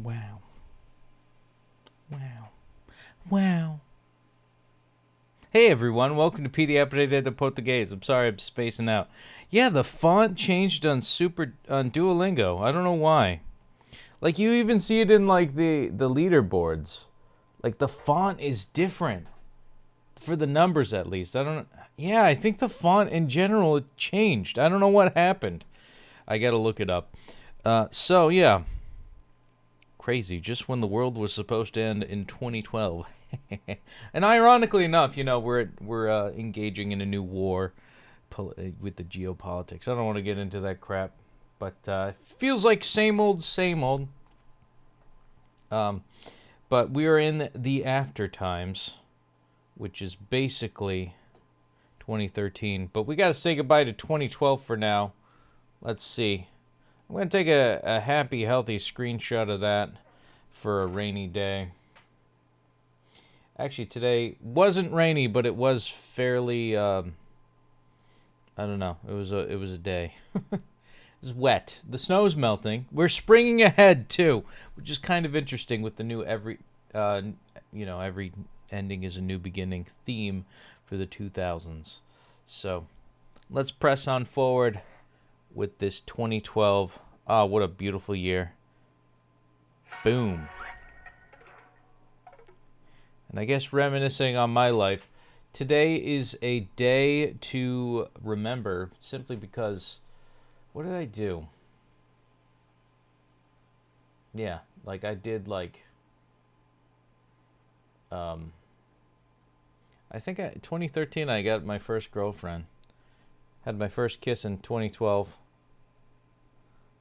Wow. Wow. Wow. Hey everyone, welcome to Petey, Aprendendo Português. I'm sorry I'm spacing out. Yeah, the font changed on Duolingo. I don't know why. Like, you even see it in, like, the leaderboards. Like, the font is different. For the numbers, at least. I don't... Yeah, I think the font in general it changed. I don't know what happened. I gotta look it up. So, yeah. Crazy. Just when the world was supposed to end in 2012. And ironically enough, you know, we're engaging in a new war with the geopolitics. I don't want to get into that crap. But it feels like same old, same old. But we are in the after times, which is basically 2013. But we got to say goodbye to 2012 for now. Let's see. I'm going to take a happy, healthy screenshot of that for a rainy day. Actually, today wasn't rainy, but it was fairly, I don't know. It was a day. It was wet. The snow's melting. We're springing ahead, too, which is kind of interesting with the new every ending is a new beginning theme for the 2000s. So let's press on forward with this 2012. Ah, what a beautiful year. Boom. And I guess reminiscing on my life, today is a day to remember simply because, what did I do? Yeah, like I did like, I think 2013 I got my first girlfriend. Had my first kiss in 2012.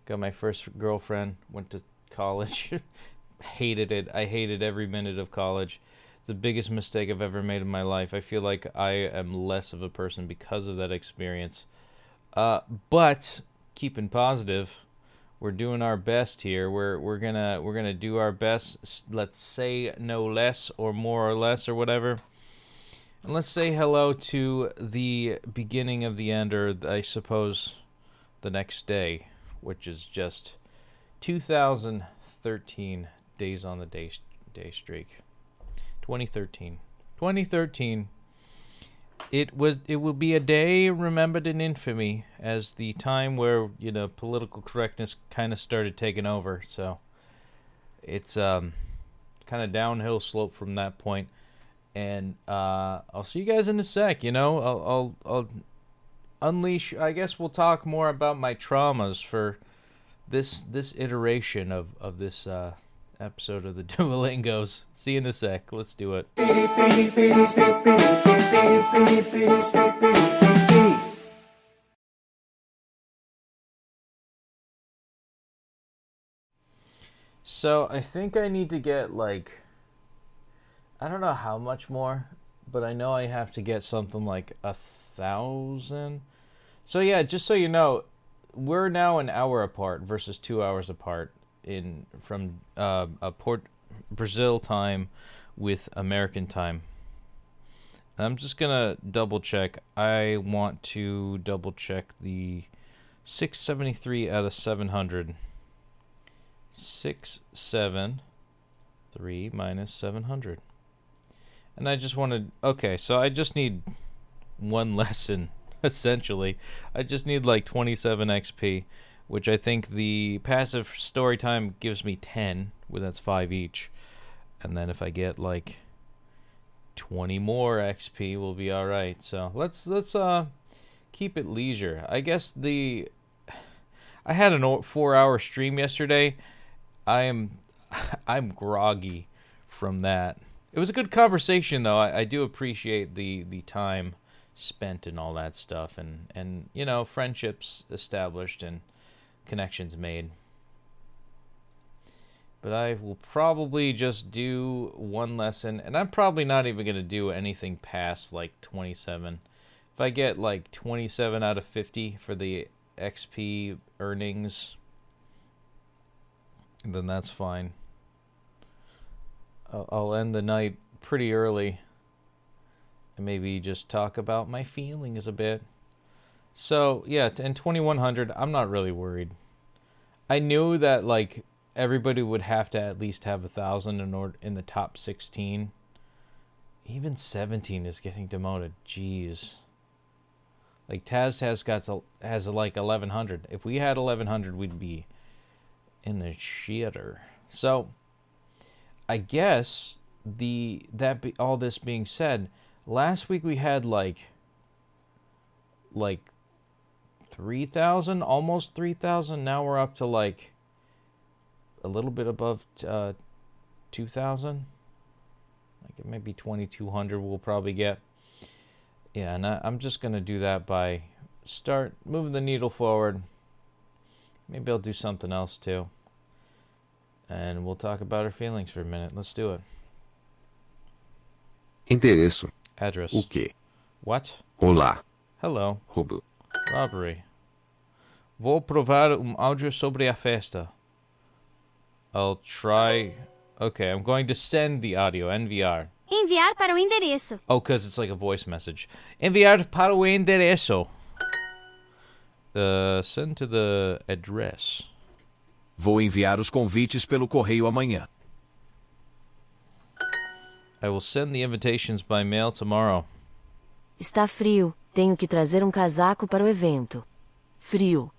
Got my first girlfriend, went to college. Hated it. I hated every minute of college. The biggest mistake I've ever made in my life. I feel like I am less of a person because of that experience. But keeping positive, we're doing our best here. We're gonna do our best. Let's say no less or more or less or whatever. And let's say hello to the beginning of the end, or I suppose the next day, which is just 2013 days on the day streak. 2013. It will be a day remembered in infamy as the time where, you know, political correctness kind of started taking over. So it's kind of downhill slope from that point. And I'll see you guys in a sec. You know, I'll unleash. I guess we'll talk more about my traumas for this iteration of this episode of the Duolingos. See you in a sec. Let's do it. So I think I need to get like, I don't know how much more, but I know I have to get something like 1,000. So yeah, just so you know, we're now an hour apart versus 2 hours apart from Brazil time with American time. And I'm just gonna double check. I want to double check the 673 out of 700. 673 minus 700. And I just wanted, okay, so I just need one lesson, essentially. I just need like 27 XP, which I think the passive story time gives me 10, well, that's 5 each. And then if I get like 20 more XP, we'll be all right. So let's keep it leisure. I guess I had a 4-hour stream yesterday. I'm groggy from that. It was a good conversation, though. I do appreciate the time spent and all that stuff, and you know, friendships established and connections made. But I will probably just do one lesson, and I'm probably not even going to do anything past like 27. If I get like 27 out of 50 for the XP earnings, then that's fine. I'll end the night pretty early and maybe just talk about my feelings a bit. So, yeah, and 2100, I'm not really worried. I knew that, like, everybody would have to at least have 1,000 in the top 16. Even 17 is getting demoted. Jeez. Like Taz has like 1,100. If we had 1,100, we'd be in the shitter. So, I guess all this being said, last week we had like 3,000, almost 3,000. Now we're up to like a little bit above 2,000. Like it might be 2,200 we'll probably get. Yeah, and I'm just going to do that by start moving the needle forward. Maybe I'll do something else too. And we'll talk about our feelings for a minute. Let's do it. Endereço. Address. O quê? What? Olá. Hello. Roubo. Robbery. Vou provar áudio sobre a festa. I'll try... Okay, I'm going to send the audio. NVR. Enviar para o endereço. Oh, because it's like a voice message. Enviar para o endereço. Send to the address. Vou enviar os convites pelo correio amanhã. I will send the invitations by mail tomorrow. Está frio. Tenho que trazer casaco para o evento. Frio.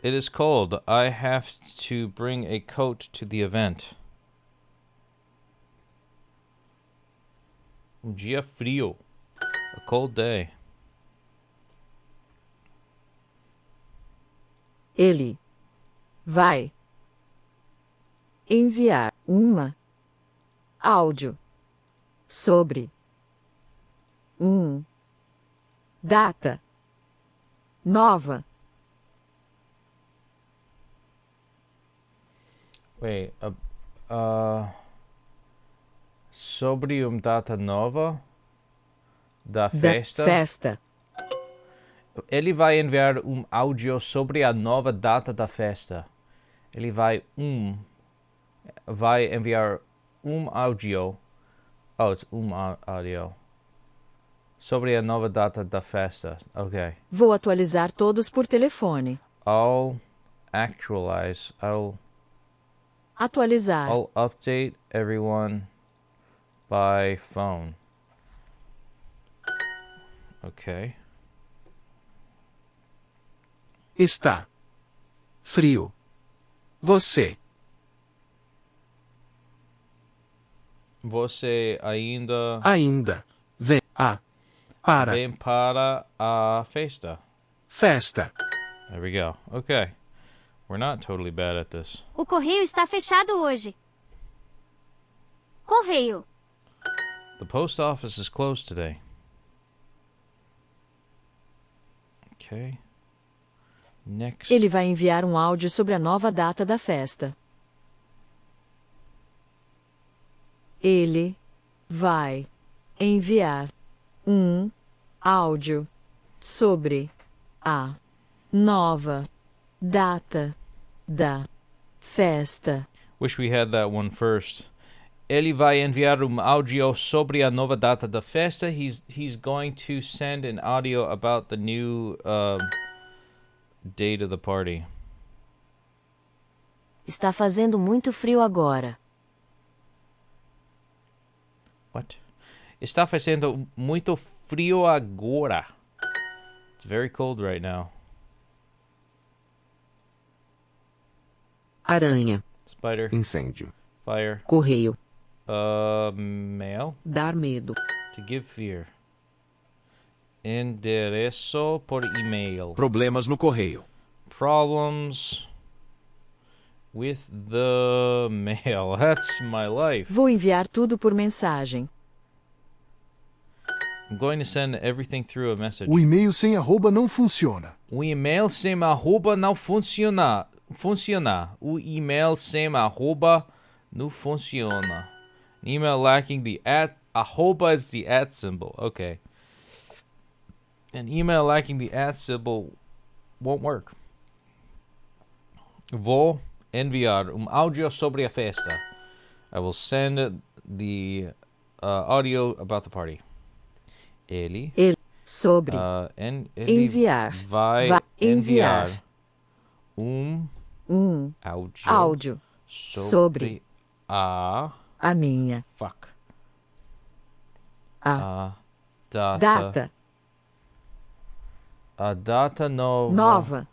It is cold. I have to bring a coat to the event. Dia frio. A cold day. Ele vai enviar áudio sobre data nova. Wait, sobre data nova da festa. Festa. Ele vai enviar áudio sobre a nova data da festa. Ele vai enviar áudio. Oh, it's áudio. Sobre a nova data da festa. Okay. Vou atualizar todos por telefone. I'll actualize. Atualizar. I'll update everyone by phone. Okay. Está frio. Você ainda vem para a festa. Festa. There we go. Okay. We're not totally bad at this. O correio está fechado hoje. Correio. The post office is closed today. Okay. Next. Ele vai enviar áudio sobre a nova data da festa. Ele vai enviar áudio sobre a nova data da festa. Wish we had that one first. Ele vai enviar áudio sobre a nova data da festa. He's going to send an audio about the new date of the party. Está fazendo muito frio agora. What? Está fazendo muito frio agora. It's very cold right now. Aranha. Spider. Incêndio. Fire. Correio. Mail. Dar medo. To give fear. Endereço por e-mail. Problemas no correio. Problems with the mail. That's my life. Vou enviar tudo por mensagem. I'm going to send everything through a message. O e-mail sem arroba não funciona. O e-mail sem arroba não funciona. O e-mail sem arroba não funciona. An email lacking the at. Arroba is the at symbol. Okay. An email lacking the at symbol won't work. Vou enviar áudio sobre a festa. I will send the audio about the party. Ele sobre ele enviar vai enviar Áudio. Sobre a minha. fuck. A Data. data A data nova. nova.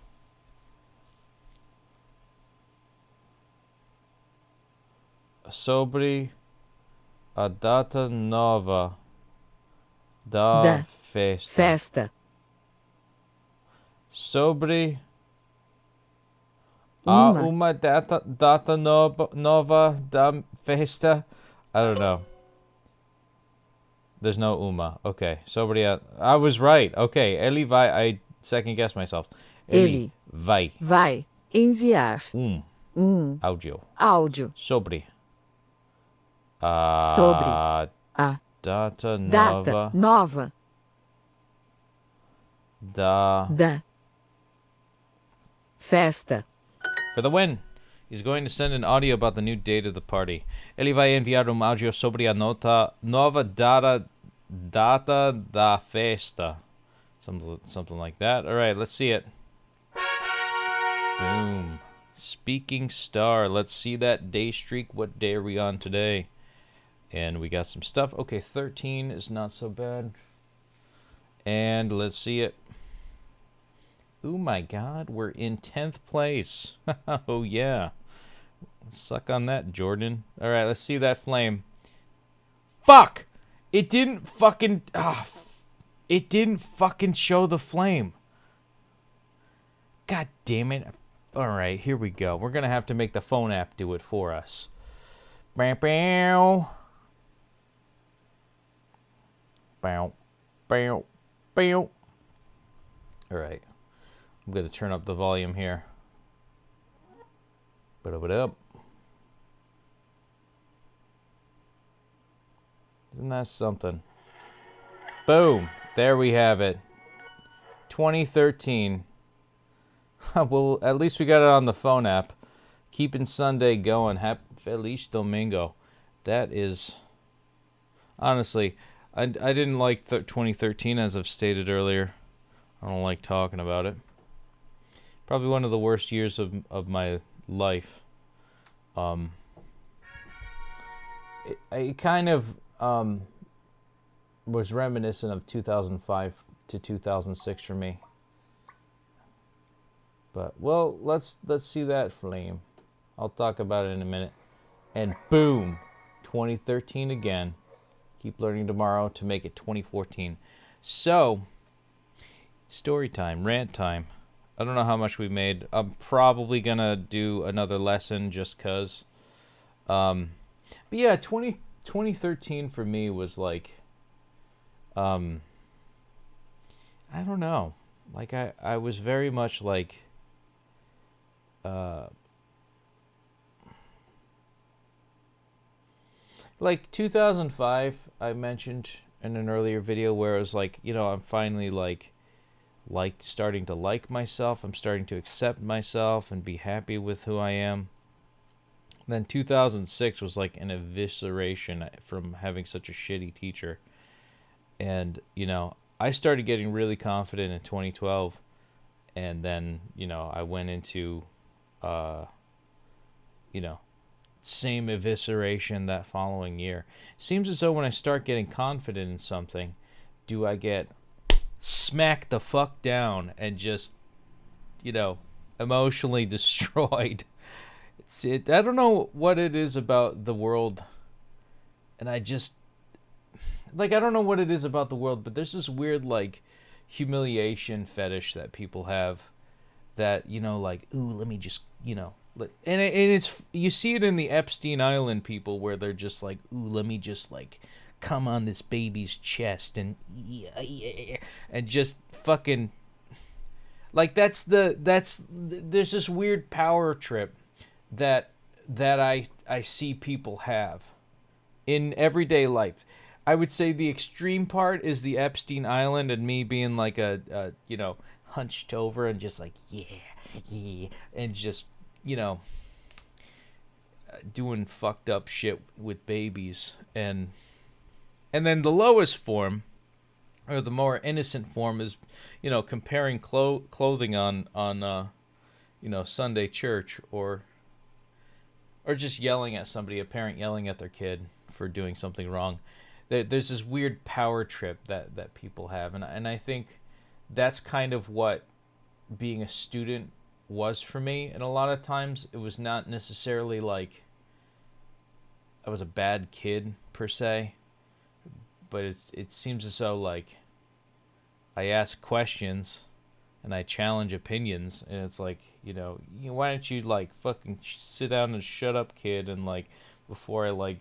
Sobre a data nova da Da festa. Festa. Sobre Uma. uma data nova da festa. I don't know. There's no uma. Okay. Sobre I was right. Okay. Ele vai. I second guessed myself. Ele vai. vai enviar Áudio. áudio Sobre. sobre a Data data nova da festa. For the win. He's going to send an audio about the new date of the party. Ele vai enviar áudio sobre a nova data da festa. Something like that. All right, let's see it. Boom. Speaking star. Let's see that day streak. What day are we on today? And we got some stuff. Okay, 13 is not so bad. And let's see it. Oh my god, we're in 10th place. Oh yeah. Suck on that, Jordan. Alright, let's see that flame. Fuck! It didn't fucking... it didn't fucking show the flame. God damn it. Alright, here we go. We're gonna have to make the phone app do it for us. Bow, bow. Bow, bow, bow. Alright. I'm going to turn up the volume here. Ba-da-ba-da. Isn't that something? Boom. There we have it. 2013. Well, at least we got it on the phone app. Keeping Sunday going. Feliz Domingo. That is... Honestly, I didn't like 2013, as I've stated earlier. I don't like talking about it. Probably one of the worst years of my life. It kind of was reminiscent of 2005 to 2006 for me. But well, let's see that flame. I'll talk about it in a minute. And boom, 2013 again. Keep learning tomorrow to make it 2014. So, story time, rant time. I don't know how much we made. I'm probably gonna do another lesson just cause. But yeah, 2013 for me was like, I don't know. Like I was very much like, like 2005, I mentioned in an earlier video where it was like, you know, I'm finally like starting to like myself. I'm starting to accept myself and be happy with who I am. Then 2006 was like an evisceration from having such a shitty teacher. And, you know, I started getting really confident in 2012. And then, you know, I went into, you know, same evisceration that following year. Seems as though when I start getting confident in something, do I get smacked the fuck down and just, you know, emotionally destroyed. I don't know what it is about the world, and I just, like, I don't know what it is about the world, but there's this weird, like, humiliation fetish that people have that, you know, like, ooh, let me just, you know, and it's, you see it in the Epstein Island people where they're just like, ooh, let me just, like, come on this baby's chest and and just fucking, like, there's this weird power trip that I see people have in everyday life. I would say the extreme part is the Epstein Island and me being like a you know, hunched over and just like, yeah, and just, you know, doing fucked up shit with babies. And then the lowest form, or the more innocent form, is, you know, comparing clothing on you know, Sunday church, or or just yelling at somebody, a parent yelling at their kid for doing something wrong. There's this weird power trip that people have, and I think that's kind of what being a student was for me. And a lot of times it was not necessarily like I was a bad kid per se, but it seems as though like I ask questions and I challenge opinions, and it's like, why don't you like fucking sit down and shut up, kid, and like before I like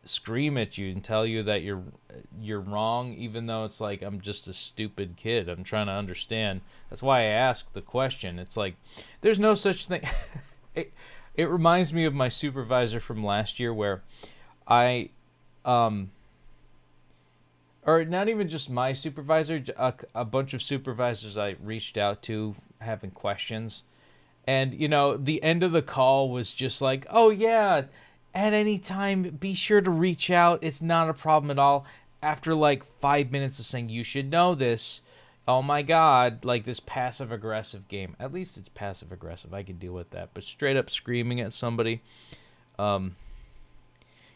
scream at you and tell you that you're wrong, even though it's like I'm just a stupid kid. I'm trying to understand. That's why I ask the question. It's like there's no such thing. It reminds me of my supervisor from last year, where I or not even just my supervisor, a bunch of supervisors I reached out to having questions. And, the end of the call was just like, oh, yeah, at any time, be sure to reach out. It's not a problem at all. After like 5 minutes of saying, you should know this. Oh, my God, like this passive-aggressive game. At least it's passive-aggressive. I can deal with that. But straight up screaming at somebody, yeah,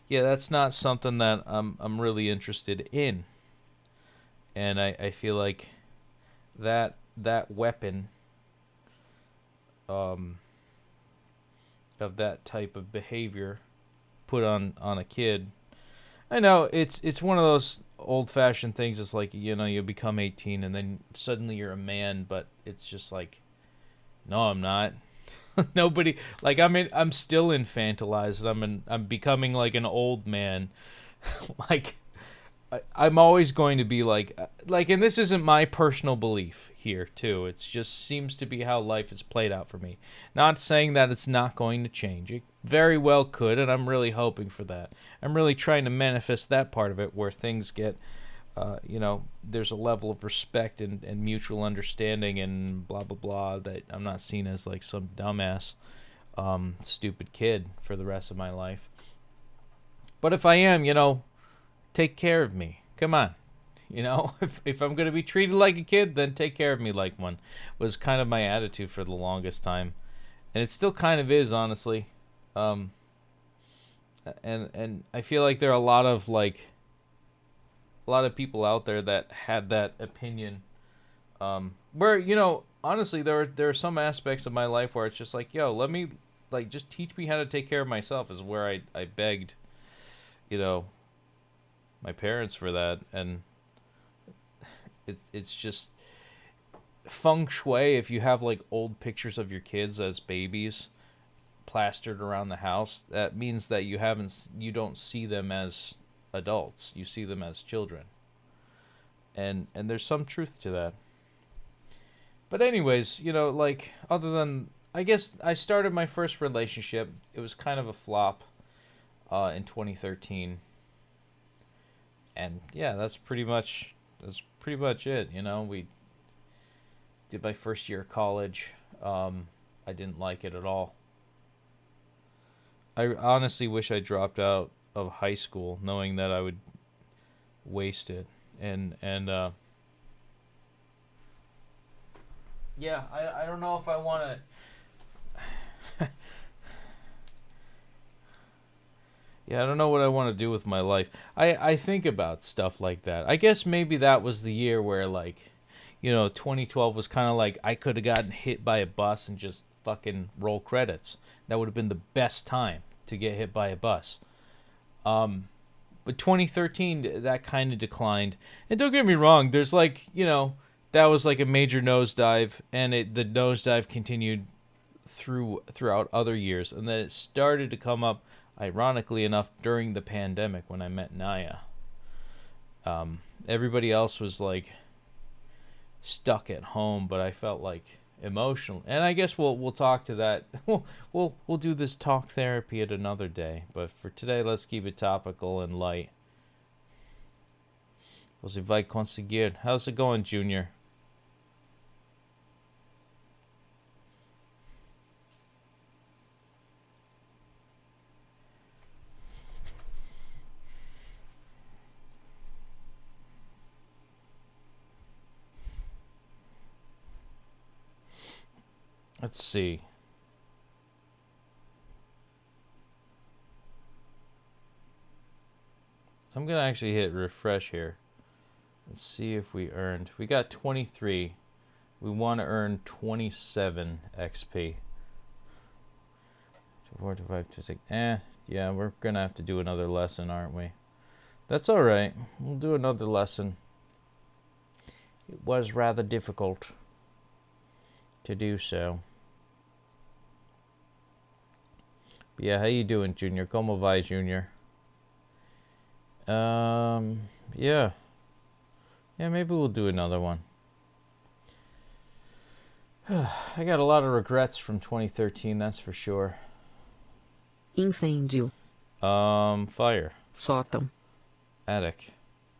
that's not something that I'm really interested in. And I feel like that weapon of that type of behavior put on a kid, I know it's one of those old-fashioned things. It's like, you become 18 and then suddenly you're a man, but it's just like, no, I'm not. Nobody, like, I'm still infantilized. I'm becoming like an old man. Like, I'm always going to be like, and this isn't my personal belief here too. It just seems to be how life has played out for me. Not saying that it's not going to change. It very well could, and I'm really hoping for that. I'm really trying to manifest that part of it, where things get, there's a level of respect and mutual understanding and blah blah blah, that I'm not seen as like some dumbass, stupid kid for the rest of my life. But if I am, take care of me. Come on. If I'm going to be treated like a kid, then take care of me like one, was kind of my attitude for the longest time. And it still kind of is, honestly. And I feel like there are a lot of people out there that had that opinion. Where, honestly, there are some aspects of my life where it's just like, yo, let me, like, just teach me how to take care of myself, is where I begged, my parents for that. And it's just feng shui. If you have like old pictures of your kids as babies plastered around the house, that means that you don't see them as adults. You see them as children. And there's some truth to that. But anyways, other than, I guess I started my first relationship. It was kind of a flop in 2013. And yeah, that's pretty much it. We did my first year of college. I didn't like it at all. I honestly wish I dropped out of high school, knowing that I would waste it. And yeah, I don't know if I want to. Yeah, I don't know what I want to do with my life. I think about stuff like that. I guess maybe that was the year where, 2012 was kind of like I could have gotten hit by a bus and just fucking roll credits. That would have been the best time to get hit by a bus. But 2013, that kind of declined. And don't get me wrong, there's that was like a major nosedive, and the nosedive continued throughout other years. And then it started to come up, ironically enough, during the pandemic when I met Naya. Everybody else was stuck at home, but I felt emotional. And I guess we'll talk to that. We'll do this talk therapy at another day. But for today, let's keep it topical and light. Você vai conseguir. How's it going, Junior? Let's see. I'm gonna actually hit refresh here. Let's see if we earned. We got 23. We want to earn 27 XP. 4 to 5 to 6. Yeah, we're gonna have to do another lesson, aren't we? That's all right. We'll do another lesson. It was rather difficult to do so. But yeah, how you doing, Junior? Como vai, Junior? Yeah. Yeah, maybe we'll do another one. I got a lot of regrets from 2013, that's for sure. Incêndio. Fire. Sótão. Attic.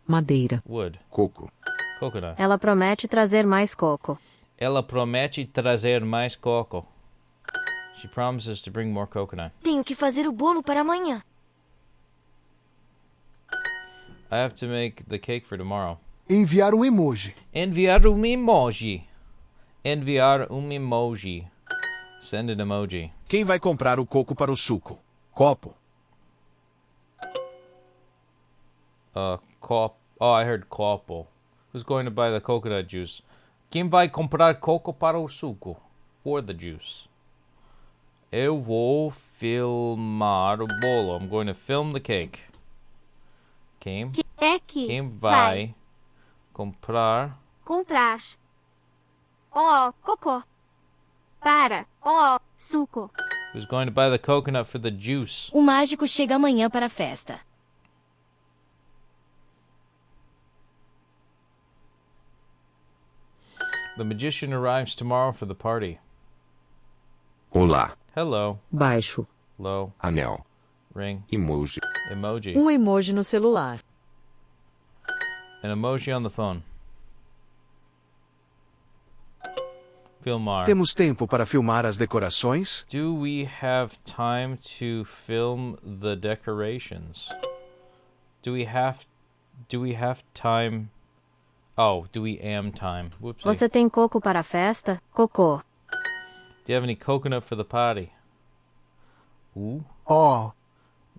Madeira. Wood. Coco. Coconut. Ela promete trazer mais coco. Ela promete trazer mais coco. She promises to bring more coconut. Tenho que fazer o bolo para amanhã. I have to make the cake for tomorrow. Enviar um emoji. Enviar um emoji. Enviar um emoji. Send an emoji. Quem vai comprar o coco para o suco? Copo. Oh, I heard copo. Who's going to buy the coconut juice? Quem vai comprar coco para o suco? For the juice. Eu vou filmar o bolo. I'm going to film the cake. Quem vai comprar Cocô. Para suco. Who's going to buy the coconut for the juice? O mágico chega amanhã para a festa. The magician arrives tomorrow for the party. Olá. Hello. Baixo. Low. Anel. Ring. Emoji. Emoji. Emoji no celular. An emoji on the phone. Filmar. Temos tempo para filmar as decorações? Do we have time to film the decorations? Do we have time? Oh, do we am time? Whoopsie. Você tem coco para a festa? Cocô. Do you have any coconut for the party? Ó,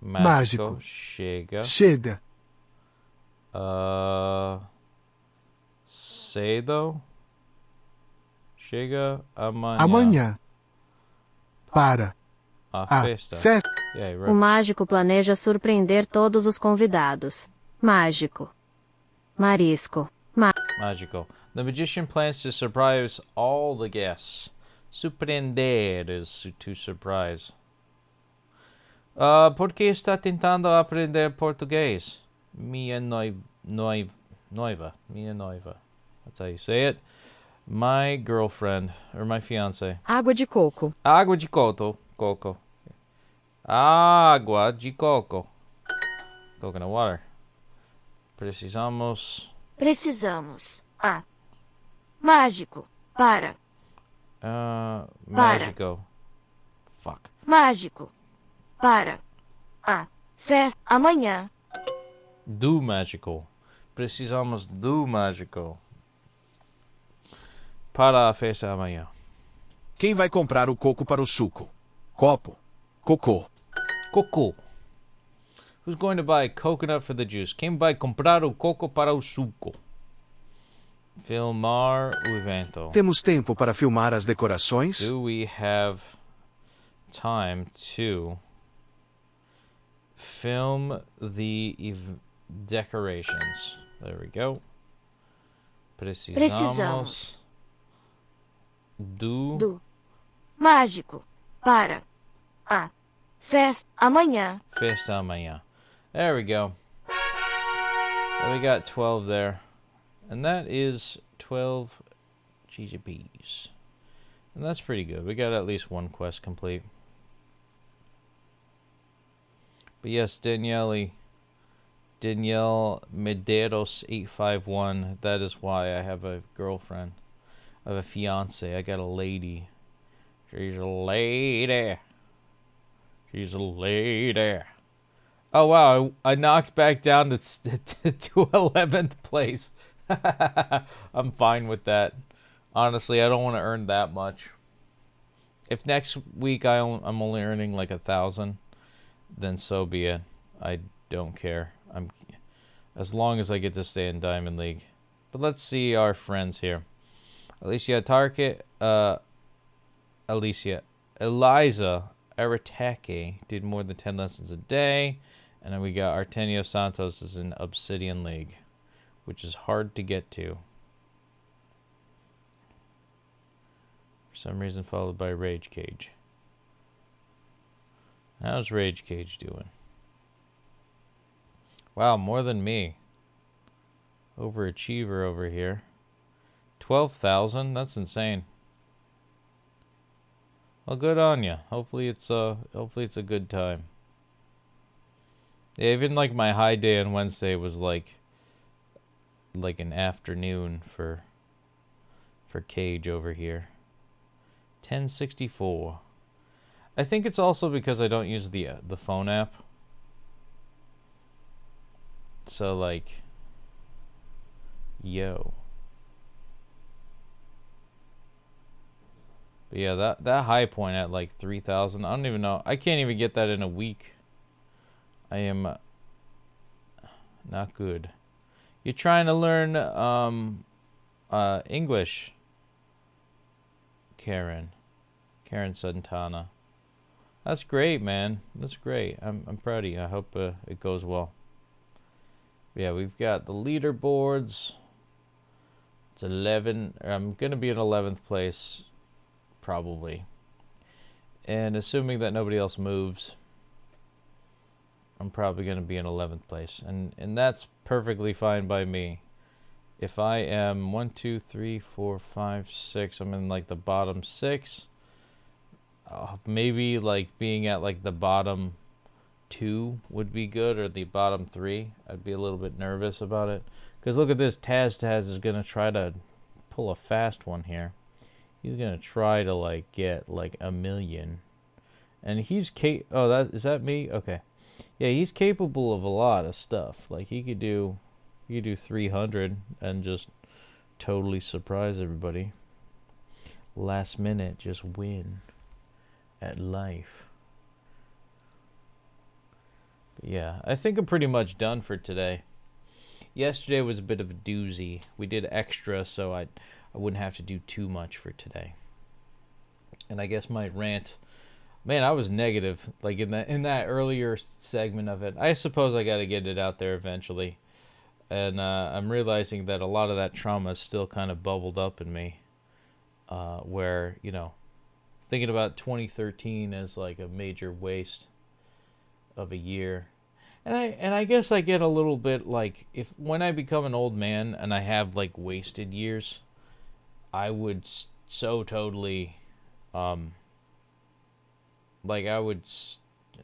Mágico. mágico. Chega. Chega. Cedo. Chega amanhã. Amanhã. Para A a festa. festa. Yeah, O right. mágico planeja surpreender todos os convidados. Mágico. Marisco. Magical. The magician plans to surprise all the guests. Surpreender is to surprise. Por que está tentando aprender português? Minha noiva. Minha noiva. That's how you say it. My girlfriend, or my fiance. Água de coco. Água de coco. Coco. Água de coco. Coconut water. Precisamos. Mágico. Para. Mágico. Fuck. Mágico. Para. A festa. Amanhã. Do mágico. Precisamos do mágico. Para a festa amanhã. Quem vai comprar o coco para o suco? Copo. Cocô. Coco. Who's going to buy coconut for the juice? Quem vai comprar o coco para o suco? Filmar o evento. Temos tempo para filmar as decorações? Do we have time to film the decorations? There we go. Precisamos do mágico. Para. A festa. Amanhã. festa amanhã. There we go. So we got 12 there. And that is 12 GGPs. And that's pretty good. We got at least one quest complete. But yes, Danielle Medeiros 851. That is why I have a girlfriend. I have a fiance. I got a lady. She's a lady. She's a lady. Oh wow, I knocked back down to 11th place. I'm fine with that. Honestly, I don't want to earn that much. If next week I'm only earning like 1,000, then so be it. I don't care. as long as I get to stay in Diamond League. But let's see our friends here. Alicia Target, Eliza Aratake did more than 10 lessons a day. And then we got Artenio Santos is in Obsidian League, which is hard to get to. For some reason followed by Rage Cage. How's Rage Cage doing? Wow, more than me. Overachiever over here. 12,000? That's insane. Well, good on you. Hopefully it's a good time. Yeah, even like my high day on Wednesday was like an afternoon for Cage over here. 1064. I think it's also because I don't use the phone app. So like, yo. But yeah, that high point at like 3,000. I don't even know. I can't even get that in a week. I am not good. You're trying to learn English, Karen Santana. That's great, man. That's great. I'm proud of you. I hope it goes well. Yeah, we've got the leaderboards. It's 11. I'm gonna be in 11th place, probably. And assuming that nobody else moves, I'm probably gonna be in 11th place, and that's perfectly fine by me. If I am 1, 2, 3, 4, 5, 6, I'm in like the bottom 6. Maybe like being at like the bottom 2 would be good, or the bottom 3. I'd be a little bit nervous about it, because look at this. Taz is gonna try to pull a fast one here. He's gonna try to like get like 1 million, and he's is that me? Okay, yeah, he's capable of a lot of stuff. Like he could do 300 and just totally surprise everybody. Last minute, just win at life. But yeah, I think I'm pretty much done for today. Yesterday was a bit of a doozy. We did extra, so I wouldn't have to do too much for today. And I guess my rant, man, I was negative like in that earlier segment of it. I suppose I got to get it out there eventually. And I'm realizing that a lot of that trauma is still kind of bubbled up in me. Where, you know, thinking about 2013 as like a major waste of a year. And I guess I get a little bit like, when I become an old man and I have like wasted years, I would so totally, I don't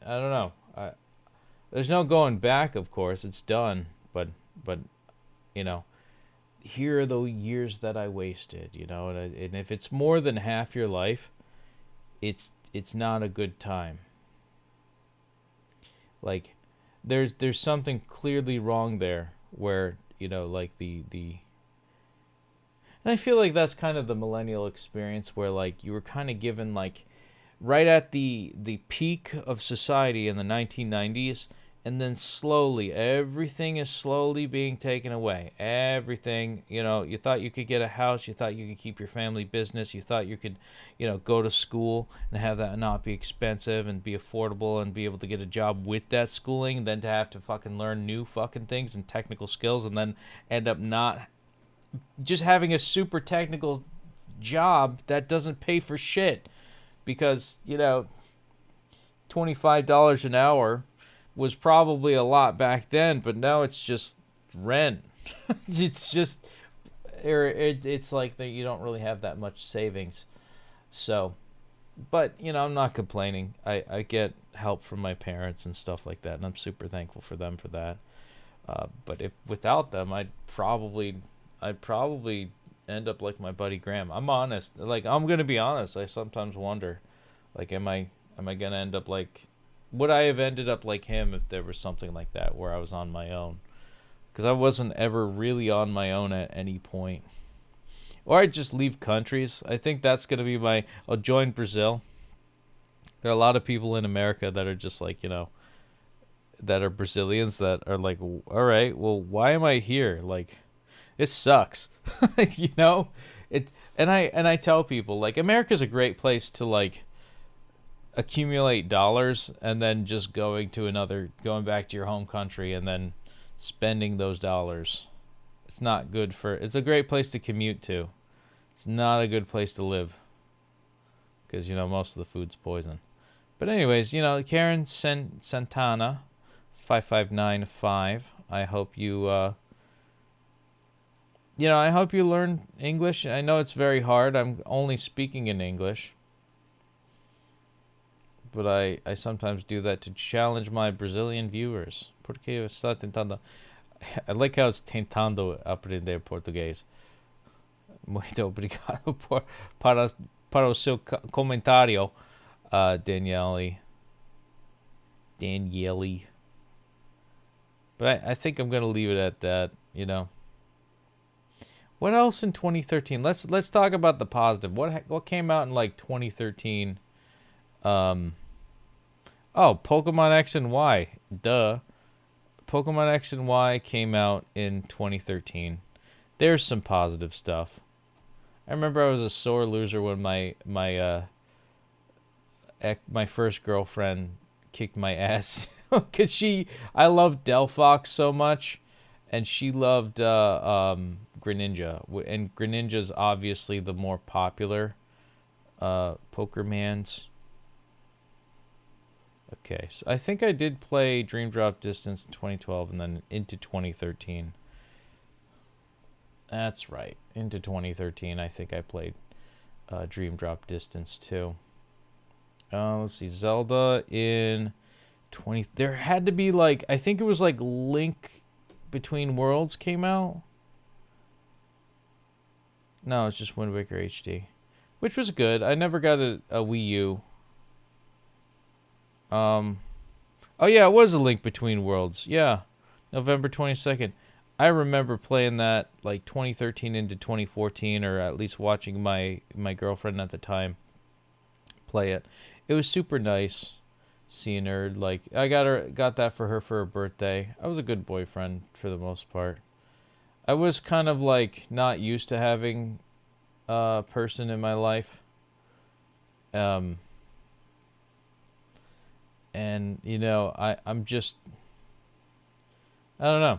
know. There's no going back, of course. It's done. But you know, here are the years that I wasted, you know, and if it's more than half your life, it's not a good time. Like, there's something clearly wrong there, where, you know, like the and I feel like that's kind of the millennial experience, where like you were kind of given like right at the peak of society in the 1990s, and then slowly everything is slowly being taken away. Everything, you know, you thought you could get a house, you thought you could keep your family business, you thought you could, you know, go to school and have that not be expensive and be affordable and be able to get a job with that schooling, and then to have to fucking learn new fucking things and technical skills, and then end up not just having a super technical job that doesn't pay for shit, because, you know, $25 an hour was probably a lot back then, but now it's just rent. It's just, it's like that you don't really have that much savings. So, but, you know, I'm not complaining. I get help from my parents and stuff like that, and I'm super thankful for them for that. But if without them, I'd probably end up like my buddy Graham. I'm honest. Like, I'm gonna be honest. I sometimes wonder, like, am I gonna end up like, would I have ended up like him if there was something like that where I was on my own? Because I wasn't ever really on my own at any point. Or I'd just leave countries. I think that's gonna be I'll join Brazil. There are a lot of people in America that are just like, you know, that are Brazilians that are like, all right, well, why am I here? Like, it sucks, you know. And I tell people like America's a great place to like accumulate dollars and then just going back to your home country and then spending those dollars. It's not good for. It's a great place to commute to. It's not a good place to live because most of the food's poison. But anyways, Karen Santana, 5595. I hope you. I hope you learn English. I know it's very hard. I'm only speaking in English. But I sometimes do that to challenge my Brazilian viewers. Porque está tentando. I like how it's tentando aprender português. Muito obrigado para o seu comentário, Daniele. But I think I'm going to leave it at that, What else in 2013? Let's talk about the positive. What came out in like 2013? Pokemon X and Y. Duh. Pokemon X and Y came out in 2013. There's some positive stuff. I remember I was a sore loser when my first girlfriend kicked my ass because I loved Delphox so much, and she loved Greninja, and Greninja's obviously the more popular Pokémons. Okay, so I think I did play Dream Drop Distance in 2012 and then into 2013. That's right. Into 2013, I think I played Dream Drop Distance too. Let's see. Zelda in 20... There had to be like... I think it was like Link Between Worlds came out. No, it's just Wind Waker HD. Which was good. I never got a Wii U. Oh yeah, it was a Link Between Worlds. Yeah, November 22nd. I remember playing that like 2013 into 2014, or at least watching my girlfriend at the time play it. It was super nice seeing her. Like I got that for her birthday. I was a good boyfriend for the most part. I was kind of like not used to having a person in my life. And, I'm just... I don't know.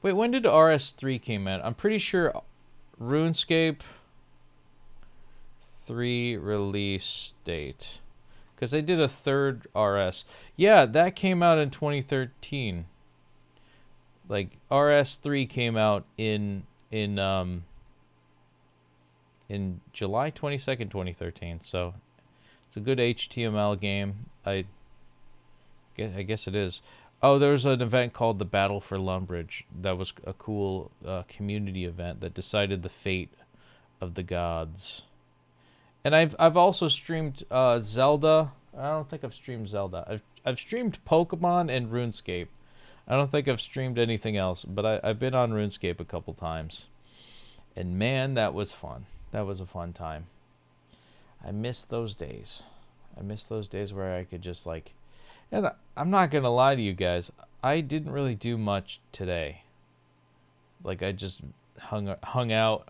Wait, when did RS3 came out? I'm pretty sure RuneScape 3 release date. Because they did a third RS. Yeah, that came out in 2013. Like, RS3 came out in July 22nd, 2013. So... it's a good HTML game. I guess it is. Oh, there was an event called the Battle for Lumbridge. That was a cool community event that decided the fate of the gods. And I've also streamed Zelda. I don't think I've streamed Zelda. I've streamed Pokemon and RuneScape. I don't think I've streamed anything else, but I've been on RuneScape a couple times. And man, that was fun. That was a fun time. I miss those days. I miss those days where I could just like... And I'm not going to lie to you guys. I didn't really do much today. Like, I just hung out.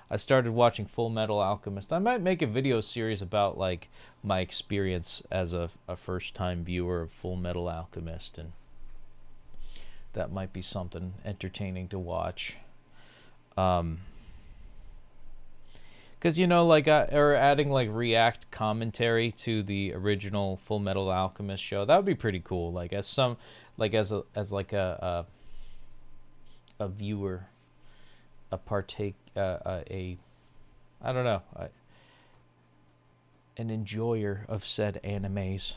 I started watching Full Metal Alchemist. I might make a video series about, like, my experience as a first-time viewer of Full Metal Alchemist. And that might be something entertaining to watch. Because, or adding, like, React commentary to the original Full Metal Alchemist show. That would be pretty cool. Like, as a viewer, I don't know, an enjoyer of said animes.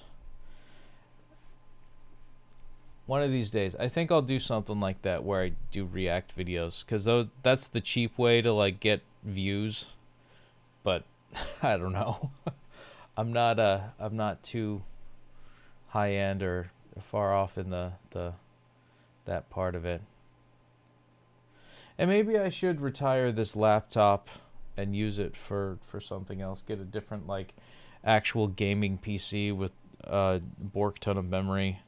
One of these days, I think I'll do something like that where I do React videos. Because that's the cheap way to, like, get views. But I don't know. I'm not too high end or far off in that part of it. And maybe I should retire this laptop and use it for something else. Get a different, like, actual gaming PC with bork ton of memory.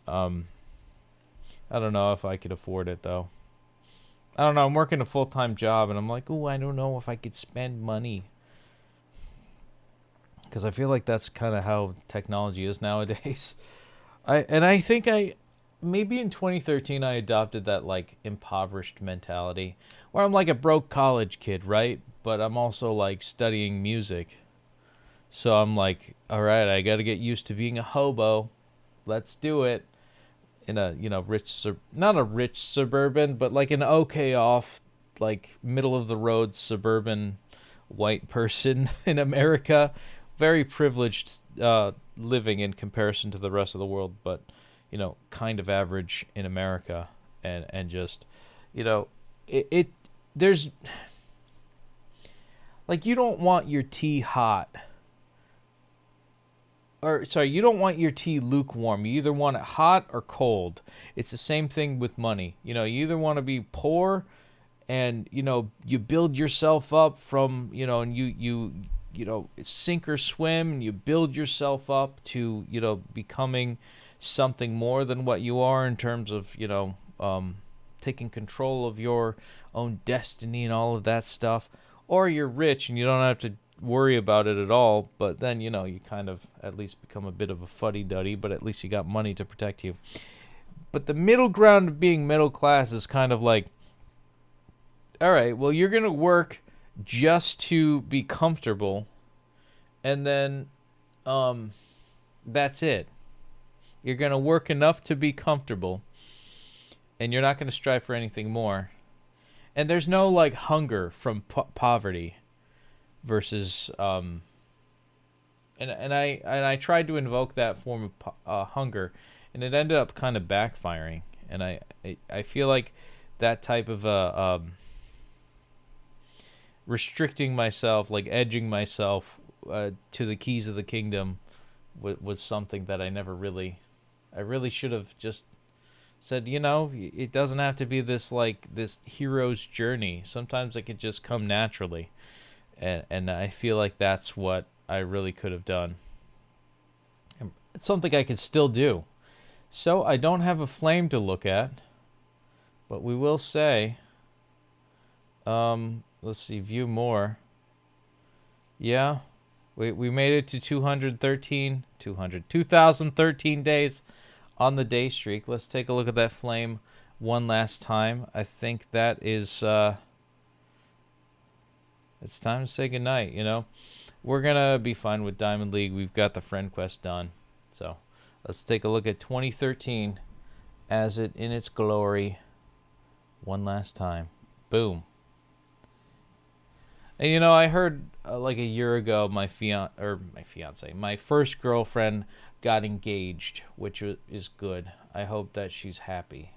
I don't know if I could afford it though. I don't know. I'm working a full-time job, and I'm like, oh, I don't know if I could spend money. Because I feel like that's kind of how technology is nowadays. I think maybe in 2013 I adopted that like impoverished mentality where I'm like a broke college kid, right? But I'm also like studying music. So I'm like, all right, I got to get used to being a hobo. Let's do it. In a, not a rich suburban, but like an okay off, like middle of the road suburban white person in America. Very privileged living in comparison to the rest of the world, but kind of average in America, and just, there's like, you don't want your tea hot. Or, sorry, you don't want your tea lukewarm. You either want it hot or cold. It's the same thing with money. You either want to be poor and, you build yourself up from, and you sink or swim, and you build yourself up to, becoming something more than what you are in terms of, taking control of your own destiny and all of that stuff. Or you're rich and you don't have to worry about it at all, but then you kind of at least become a bit of a fuddy-duddy, but at least you got money to protect you. But the middle ground of being middle class is kind of like, all right, well, you're gonna work just to be comfortable, and then that's it. You're gonna work enough to be comfortable, and you're not gonna strive for anything more. And there's no like hunger from poverty versus and I tried to invoke that form of hunger, and it ended up kind of backfiring. And I feel like that type of restricting myself, like edging myself to the keys of the kingdom, was something that I really should have just said, it doesn't have to be this hero's journey. Sometimes it can just come naturally. And I feel like that's what I really could have done. And it's something I can still do. So I don't have a flame to look at, but we will say, let's see, view more. Yeah, we made it to 2013 days on the day streak. Let's take a look at that flame one last time. I think that is... it's time to say goodnight, We're going to be fine with Diamond League. We've got the friend quest done. So let's take a look at 2013 as it in its glory one last time. Boom. And, I heard like a year ago my first girlfriend got engaged, which is good. I hope that she's happy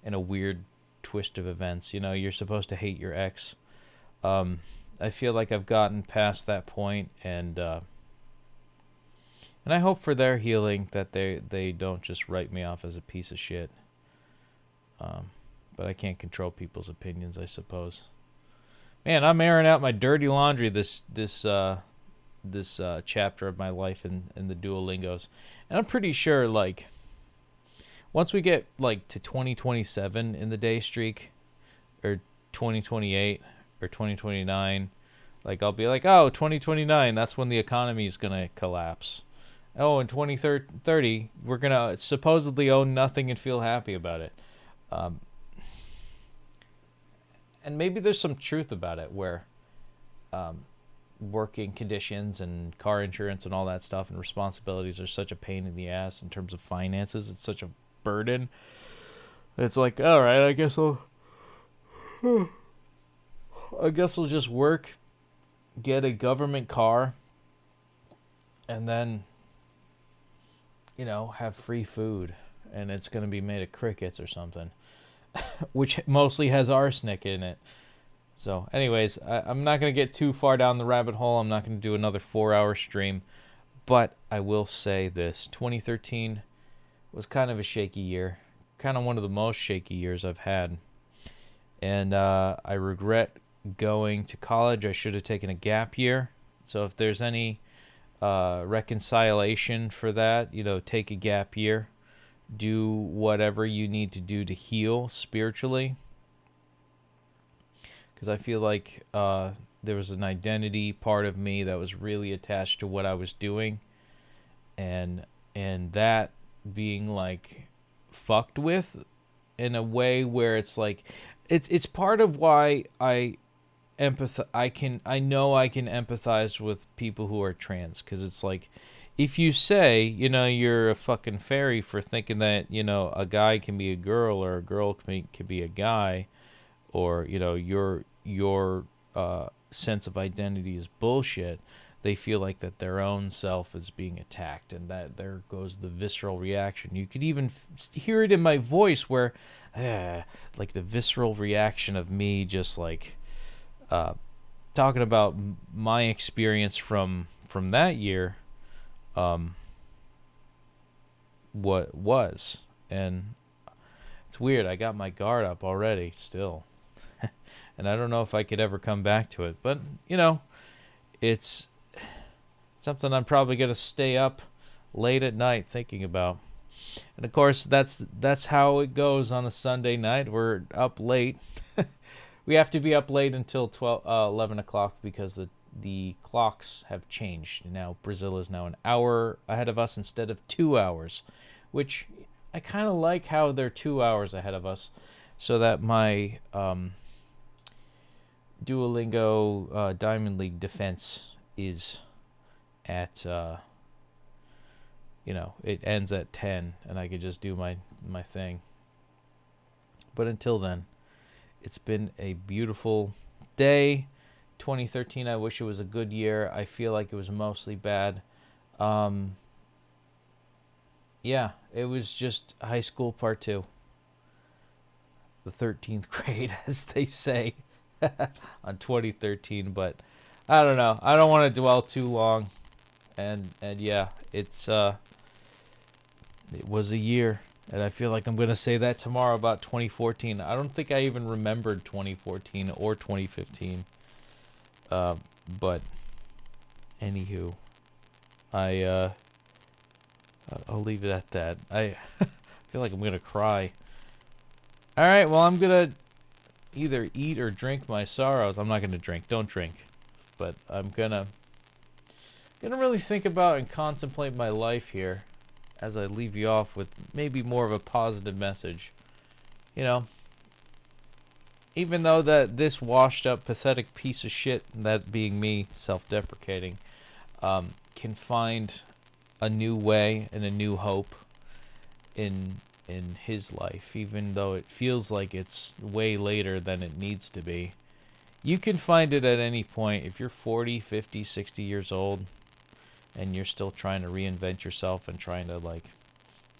in a weird twist of events. You're supposed to hate your ex. I feel like I've gotten past that point, and I hope for their healing that they don't just write me off as a piece of shit. But I can't control people's opinions, I suppose. Man, I'm airing out my dirty laundry this chapter of my life in the Duolingos, and I'm pretty sure once we get to 2027 in the day streak, or 2028. Or 2029, I'll be like, oh, 2029, that's when the economy is going to collapse. Oh, in 2030, we're going to supposedly own nothing and feel happy about it. And maybe there's some truth about it, where working conditions and car insurance and all that stuff and responsibilities are such a pain in the ass in terms of finances. It's such a burden. It's like, all right, I guess I'll just work, get a government car, and then, have free food. And it's going to be made of crickets or something, which mostly has arsenic in it. So anyways, I'm not going to get too far down the rabbit hole. I'm not going to do another 4-hour stream. But I will say this. 2013 was kind of a shaky year. Kind of one of the most shaky years I've had. And I regret going to college. I should have taken a gap year. So if there's any reconciliation for that. You know, take a gap year, do whatever you need to do to heal spiritually. Because I feel like there was an identity part of me that was really attached to what I was doing, and that being like fucked with in a way where it's like it's part of why I know I can empathize with people who are trans, because it's like, if you say, you know, you're a fucking fairy for thinking that, you know, a guy can be a girl or a girl can be a guy, or, you know, your sense of identity is bullshit, they feel like that their own self is being attacked, and that there goes the visceral reaction. You could even hear it in my voice where, like the visceral reaction of me just like talking about my experience from that year, what was. And it's weird, I got my guard up already still. And I don't know if I could ever come back to it, but you know, it's something I'm probably going to stay up late at night thinking about. And of course, that's how it goes on a Sunday night. We're up late. We have to be up late until 11 o'clock because the clocks have changed. Now Brazil is now an hour ahead of us instead of 2 hours, which I kind of like how they're 2 hours ahead of us, so that my Duolingo Diamond League defense is at, you know, it ends at 10 and I could just do my thing. But until then, it's been a beautiful day. 2013, I wish it was a good year. I feel like it was mostly bad. Yeah, it was just high school part 2. The 13th grade, as they say, on 2013. But I don't know. I don't want to dwell too long. And yeah, it was a year. And I feel like I'm going to say that tomorrow about 2014. I don't think I even remembered 2014 or 2015. But anywho, I'll leave it at that. I feel like I'm going to cry. All right, well, I'm going to either eat or drink my sorrows. I'm not going to drink. Don't drink. But I'm going to really think about and contemplate my life here as I leave you off with maybe more of a positive message. You know, even though that this washed up, pathetic piece of shit, that being me, self-deprecating, can find a new way and a new hope in his life, even though it feels like it's way later than it needs to be. You can find it at any point. If you're 40, 50, 60 years old, and you're still trying to reinvent yourself and trying to like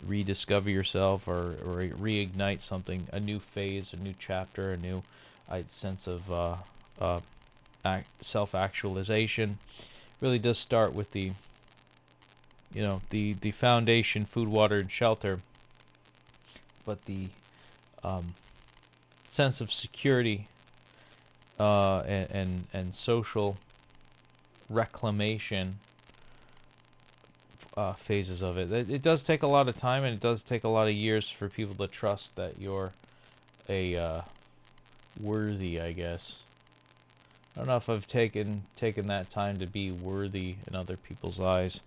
rediscover yourself or reignite something, a new phase, a new chapter, a new sense of self-actualization, really does start with the, you know, the foundation, food, water, and shelter, but the sense of security and social reclamation phases of it. It does take a lot of time, and it does take a lot of years for people to trust that you're a worthy, I guess. I don't know if I've taken that time to be worthy in other people's eyes.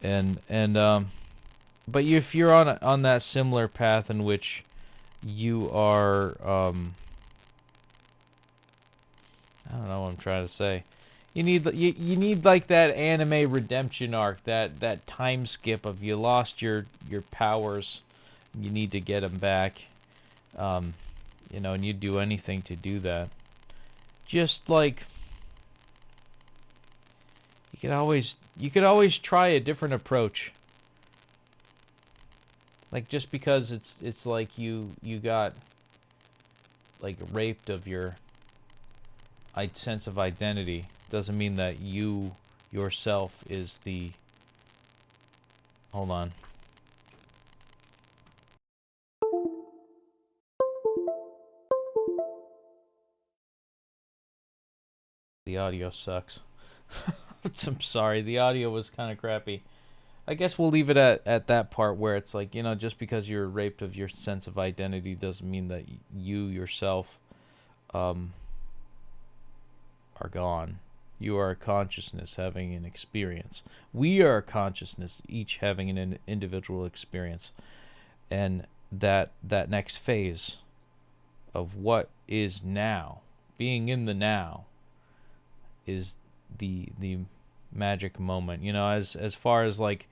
And but if you're on that similar path in which you are, I don't know what I'm trying to say. You need like that anime redemption arc, that time skip of you lost your powers, you need to get them back, you know, and you'd do anything to do that. Just like you could always try a different approach. Like, just because it's like you got like raped of your sense of identity doesn't mean that you yourself is the, hold on, the audio sucks. I'm sorry, the audio was kind of crappy. I guess we'll leave it at that part where it's like, just because you're raped of your sense of identity doesn't mean that you yourself are gone. You are a consciousness having an experience. We are a consciousness, each having an individual experience. And that next phase of what is now, being in the now, is the magic moment. As far as like,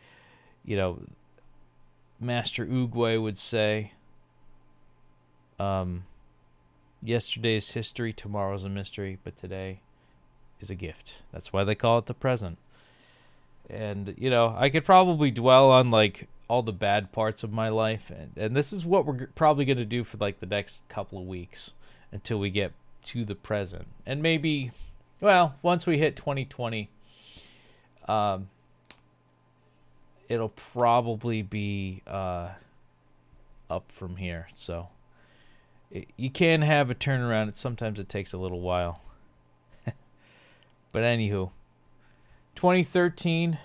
Master Uguay would say, yesterday's history, tomorrow's a mystery, but today is a gift. That's why they call it the present. And, I could probably dwell on like all the bad parts of my life. And this is what we're probably going to do for like the next couple of weeks until we get to the present. And maybe, once we hit 2020, it'll probably be up from here. So you can have a turnaround. Sometimes it takes a little while. But anywho, 2013,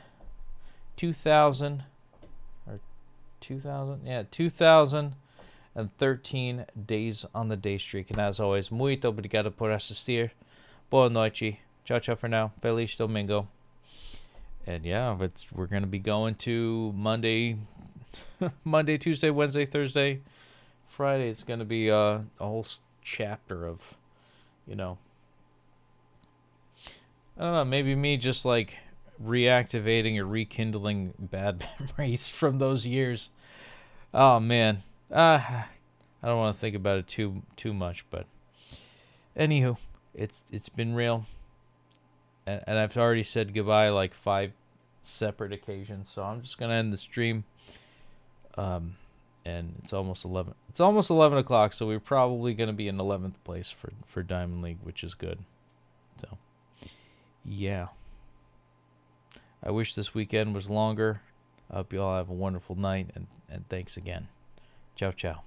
2000, or 2000, yeah, 2013 days on the day streak. And as always, muito obrigado por assistir. Boa noite. Ciao, ciao for now. Feliz domingo. And yeah, we're going to be going to Monday, Tuesday, Wednesday, Thursday, Friday. It's going to be a whole chapter of, I don't know, maybe me just like reactivating or rekindling bad memories from those years. Oh man, I don't want to think about it too much, but anywho, it's been real, and I've already said goodbye like 5 separate occasions, so I'm just gonna end the stream. And it's almost 11. It's almost 11 o'clock, so we're probably gonna be in 11th place for Diamond League, which is good. So. Yeah. I wish this weekend was longer. I hope you all have a wonderful night, and thanks again. Ciao, ciao.